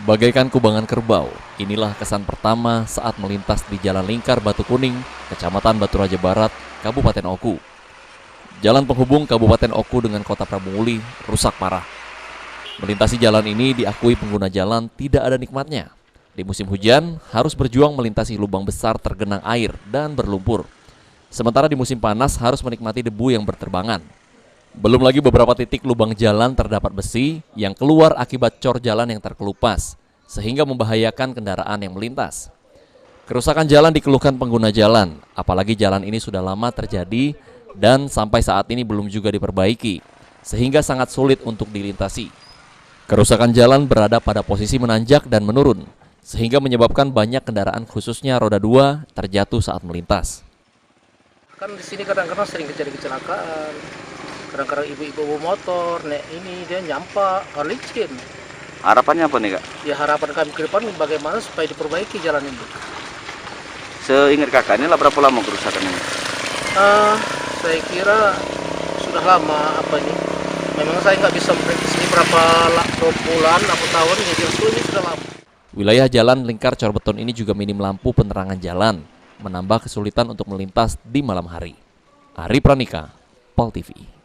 Bagaikan kubangan kerbau, inilah kesan pertama saat melintas di Jalan Lingkar Batu Kuning, Kecamatan Batu Raja Barat, Kabupaten Oku. Jalan penghubung Kabupaten Oku dengan Kota Pramuguli rusak parah. Melintasi jalan ini diakui pengguna jalan tidak ada nikmatnya. Di musim hujan, harus berjuang melintasi lubang besar tergenang air dan berlumpur. Sementara di musim panas harus menikmati debu yang berterbangan. Belum lagi beberapa titik lubang jalan terdapat besi yang keluar akibat cor jalan yang terkelupas, sehingga membahayakan kendaraan yang melintas. Kerusakan jalan dikeluhkan pengguna jalan, apalagi jalan ini sudah lama terjadi dan sampai saat ini belum juga diperbaiki, sehingga sangat sulit untuk dilintasi. Kerusakan jalan berada pada posisi menanjak dan menurun, sehingga menyebabkan banyak kendaraan khususnya roda 2 terjatuh saat melintas. Kan di sini kadang-kadang sering terjadi kecelakaan. Kadang-kadang ibu-ibu bawa motor, ini dia nyampak, licin. Harapannya apa nih, Kak? Ya harapan kami ke depan bagaimana supaya diperbaiki jalan ini. Seingat Kakak, ini lah berapa lama kerusakan ini? Saya kira sudah lama ini. Memang saya nggak bisa memprediksi berapa bulan atau tahun, jadi ini sudah lama. Wilayah jalan lingkar cor beton ini juga minim lampu penerangan jalan, menambah kesulitan untuk melintas di malam hari. Ari Pranika, Pol TV.